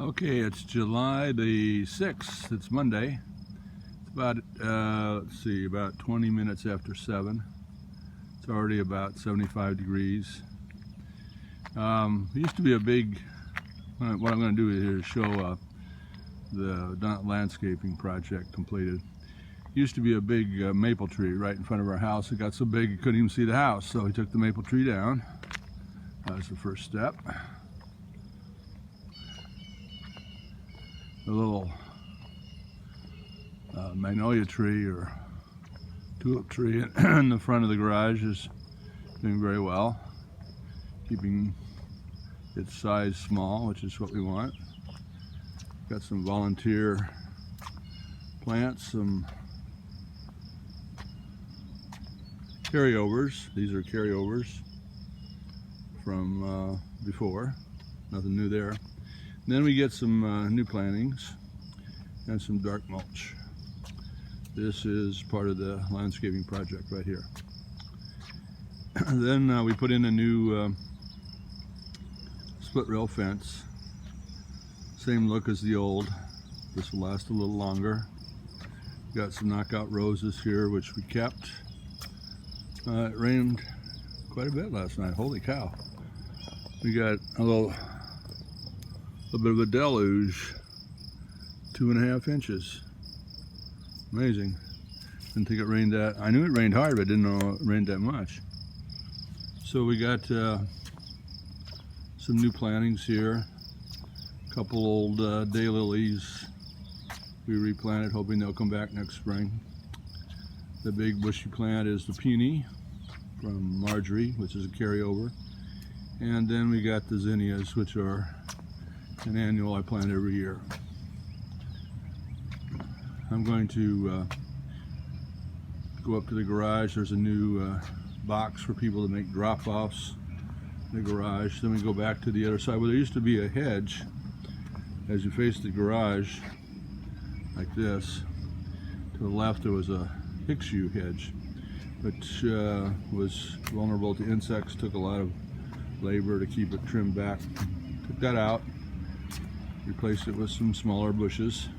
Okay, it's July the 6th. It's Monday. It's about, let's see, about 20 minutes after 7. It's already about 75 degrees. It used to be a big, what I'm going to do here is show the landscaping project completed. It used to be a big maple tree right in front of our house. It got so big you couldn't even see the house, so we took the maple tree down. That was the first step. The little magnolia tree or tulip tree in the front of the garage is doing very well, keeping its size small, which is what we want. Got some volunteer plants, some carryovers. These are carryovers from before, nothing new there. And then we get some new plantings and some dark mulch. This is part of the landscaping project right here. Then we put in a new split rail fence. Same look as the old. This will last a little longer. Got some knockout roses here, which we kept. It rained quite a bit last night. Holy cow. We got a little bit of a deluge, 2.5 inches. Amazing. Didn't think it rained that. I knew it rained hard, but didn't know it rained that much. So we got some new plantings here. A couple old daylilies we replanted, hoping they'll come back next spring. The big bushy plant is the peony from Marjorie, which is a carryover. And then we got the zinnias, which are an annual I plant every year. I'm going to go up to the garage. There's a new box for people to make drop-offs in the garage. Then we go back to the other side where there used to be a hedge. As you face the garage like this, to the left there was a hicks yew hedge, which was vulnerable to insects. Took a lot of labor to keep it trimmed back. Took that out, replaced it with some smaller bushes.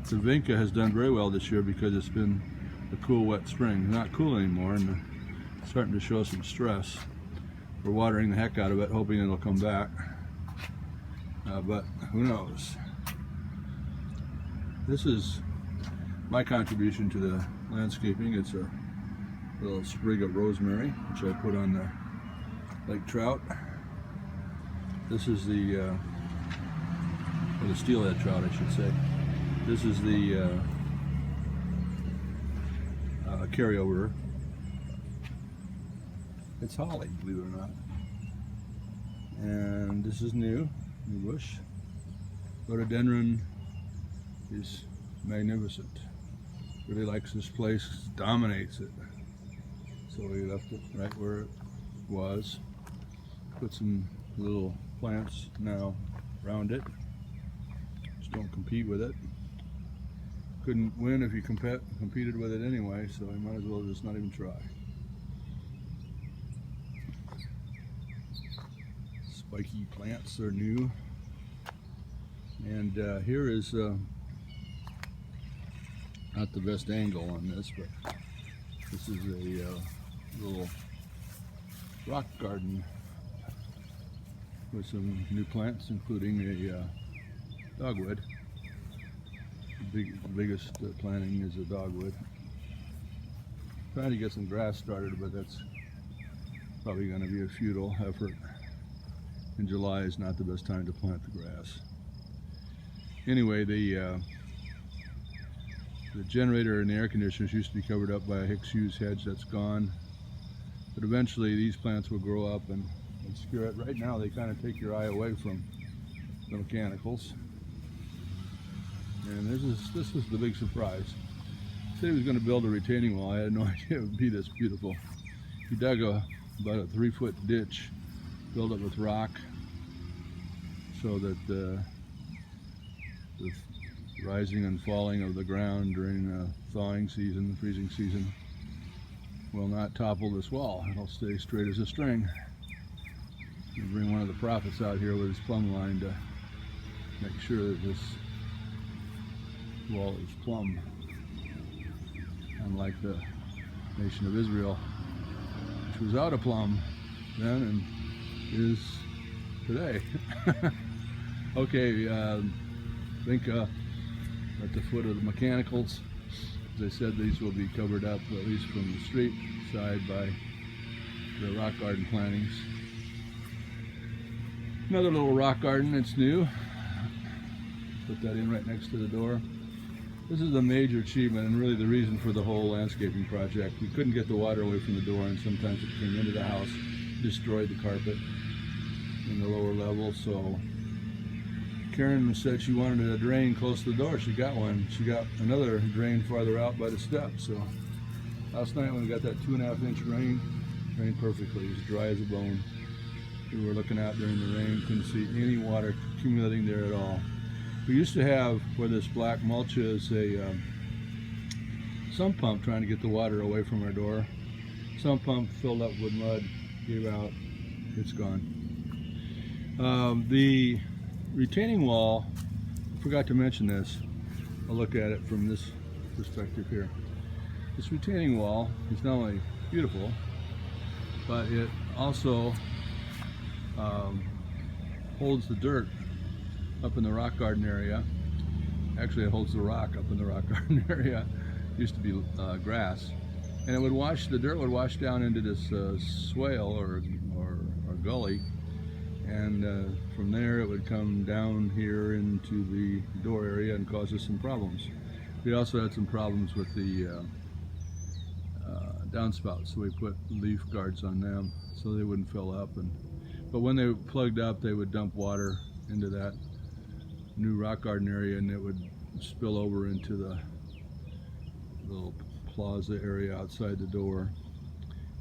The vinca has done very well this year because it's been a cool, wet spring. It's not cool anymore and it's starting to show some stress. We're watering the heck out of it, hoping it'll come back. But who knows? This is my contribution to the landscaping. It's a little sprig of rosemary, which I put on the lake trout. This is the steelhead trout, I should say. This is the carryover. It's holly, believe it or not. And this is new bush. Rhododendron is magnificent. Really likes this place, dominates it. So we left it right where it was. Put some little plants now around it. Just don't compete with it. Couldn't win if you competed with it anyway, so you might as well just not even try. Spiky plants are new. And here is not the best angle on this, but this is a little rock garden with some new plants, including a dogwood. The biggest planting is a dogwood. Trying to get some grass started, but that's probably going to be a futile effort. And July is not the best time to plant the grass. Anyway, the generator and the air conditioners used to be covered up by a hicks yew hedge. That's gone. But eventually these plants will grow up and obscure it. Right now they kind of take your eye away from the mechanicals. And this was the big surprise. He said he was going to build a retaining wall. I had no idea it would be this beautiful. He dug about a 3-foot ditch, filled it with rock, so that the rising and falling of the ground during thawing season, freezing season, will not topple this wall. It'll stay straight as a string. You bring one of the prophets out here with his plumb line to make sure that this wall is plumb, unlike the nation of Israel, which was out of plumb then and is today. Okay, I think at the foot of the mechanicals, as I said, these will be covered up, at least from the street side, by the rock garden plantings. Another little rock garden, it's new. Put that in right next to the door. This is a major achievement and really the reason for the whole landscaping project. We couldn't get the water away from the door, and sometimes it came into the house, destroyed the carpet in the lower level. So Karen said she wanted a drain close to the door. She got one. She got another drain farther out by the steps. So last night when we got that 2.5 inch rain, rained perfectly. It was dry as a bone. We were looking out during the rain, couldn't see any water accumulating there at all. We used to have, where this black mulch is, a sump pump trying to get the water away from our door. Sump pump filled up with mud, gave out, it's gone. The retaining wall, I forgot to mention this. I'll look at it from this perspective here. This retaining wall is not only beautiful, but it also holds the dirt up in the rock garden area. Actually, it holds the rock up in the rock garden area. It used to be grass, and it would wash, the dirt would wash down into this swale or gully, and from there it would come down here into the door area and cause us some problems. We also had some problems with the downspouts, so we put leaf guards on them so they wouldn't fill up. But when they plugged up, they would dump water into that new rock garden area, and it would spill over into the little plaza area outside the door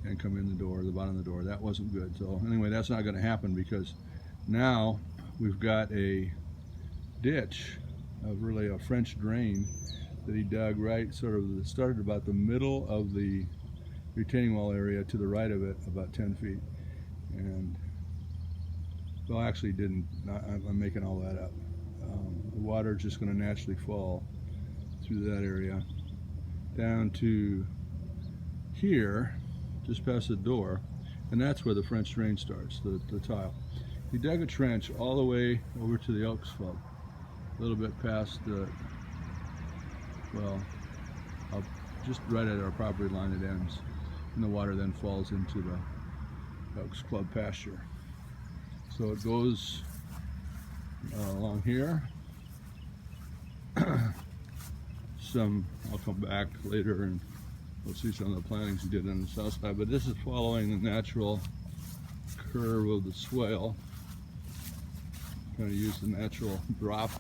and come in the door, the bottom of the door. That wasn't good. So anyway, that's not going to happen, because now we've got a ditch, really a French drain that he dug right sort of, it started about the middle of the retaining wall area to the right of it, about 10 feet. And well, actually didn't, I'm making all that up. The water is just going to naturally fall through that area down to here, just past the door, and that's where the French drain starts, the tile. He dug a trench all the way over to the Elks Club, a little bit past the, well, just right at our property line it ends, and the water then falls into the Elks Club pasture. So it goes along here. I'll come back later and we'll see some of the plantings he did on the south side, but this is following the natural curve of the swale. Trying to use the natural drop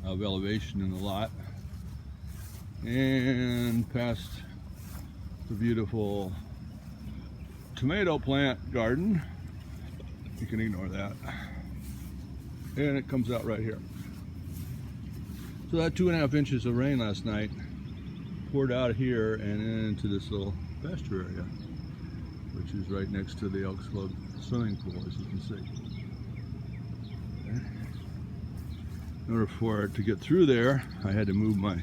of elevation in the lot, and past the beautiful tomato plant garden. You can ignore that. And it comes out right here. So that 2.5 inches of rain last night poured out here and into this little pasture area, which is right next to the Elks Club swimming pool, as you can see. Okay. In order for it to get through there, I had to move my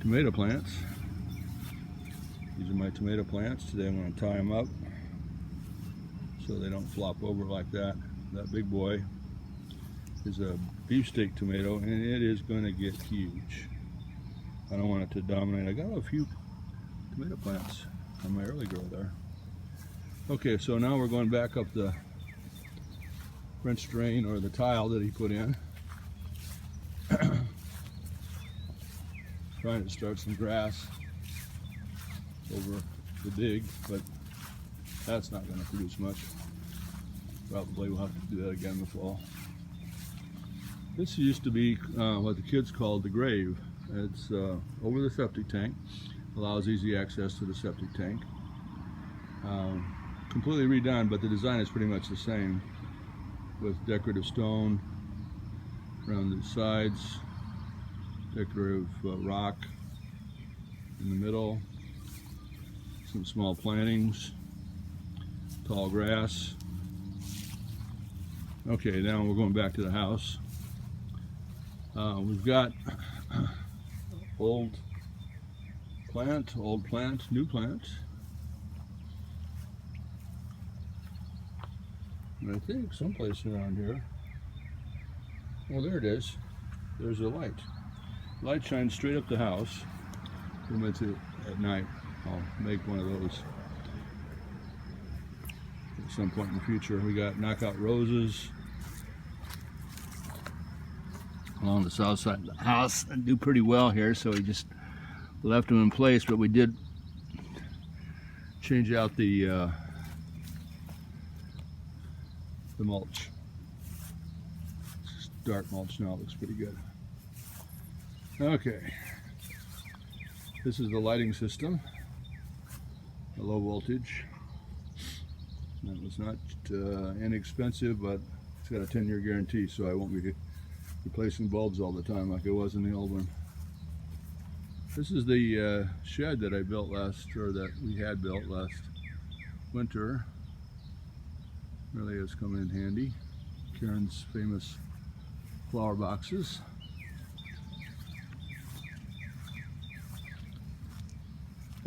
tomato plants. These are my tomato plants. Today I'm going to tie them up so they don't flop over like that. That big boy is a beefsteak tomato, and it is going to get huge. I don't want it to dominate. I got a few tomato plants on my early grow there. Okay, so now we're going back up the French drain, or the tile that he put in. Trying to start some grass over the dig, but that's not going to produce much. Probably we'll have to do that again in the fall. This used to be what the kids called the grave. It's over the septic tank, allows easy access to the septic tank. Completely redone, but the design is pretty much the same, with decorative stone around the sides, decorative rock in the middle, some small plantings, tall grass. Okay, now we're going back to the house. We've got old plant, new plant. And I think someplace around here, well, there it is. There's a light. Light shines straight up the house. At night, I'll make one of those at some point in the future. We got knockout roses along the south side of the house. They do pretty well here, so we just left them in place, but we did change out the mulch. It's dark mulch now. It looks pretty good. Okay, this is the lighting system, a low voltage. That was not inexpensive, but it's got a 10-year guarantee, so I won't be replacing bulbs all the time like it was in the old one. This is the shed that I built that we had built last winter. Really has come in handy. Karen's famous flower boxes.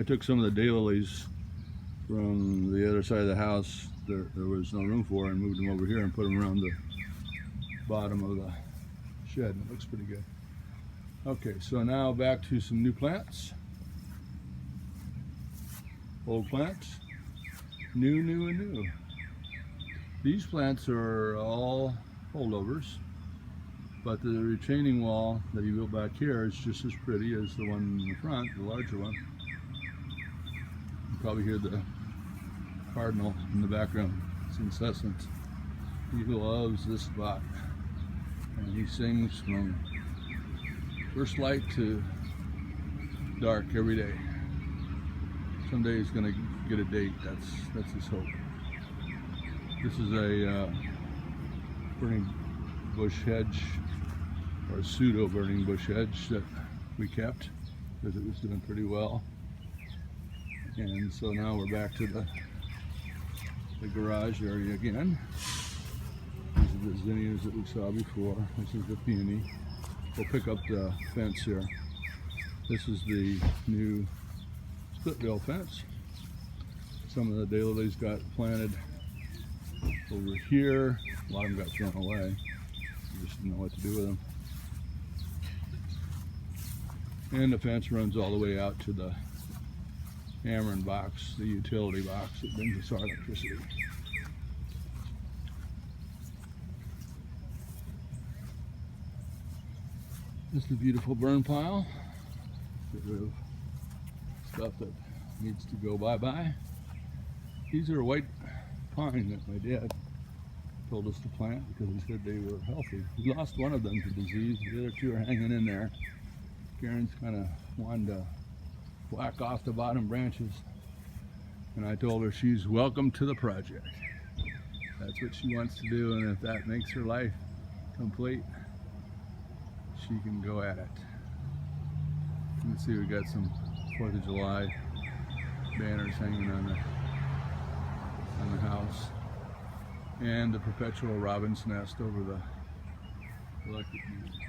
I took some of the daylilies from the other side of the house there was no room for, and moved them over here and put them around the bottom of the shed. It looks pretty good. Okay, so now back to some new plants. Old plants, new and new. These plants are all holdovers, but the retaining wall that he built back here is just as pretty as the one in the front, the larger one. You can probably hear the cardinal in the background. It's incessant. He loves this spot, and he sings from first light to dark every day. Someday he's gonna get a date. That's his hope. This is a burning bush hedge, or a pseudo burning bush hedge that we kept because it was doing pretty well. And so now we're back to the garage area again. These are the zinnias that we saw before. This is the peony. We'll pick up the fence here. This is the new split rail fence. Some of the daylilies got planted over here. A lot of them got thrown away. We just didn't know what to do with them. And the fence runs all the way out to the Ameren box, the utility box that brings us our electricity. This is a beautiful burn pile. Get rid of stuff that needs to go bye-bye. These are white pine that my dad told us to plant because he said they were healthy. We lost one of them to disease. The other two are hanging in there. Karen's kind of wanted to whack off the bottom branches, and I told her she's welcome to the project. That's what she wants to do, and if that makes her life complete, she can go at it. You can see we got some 4th of July banners hanging on the house, and the perpetual robin's nest over the electric meter.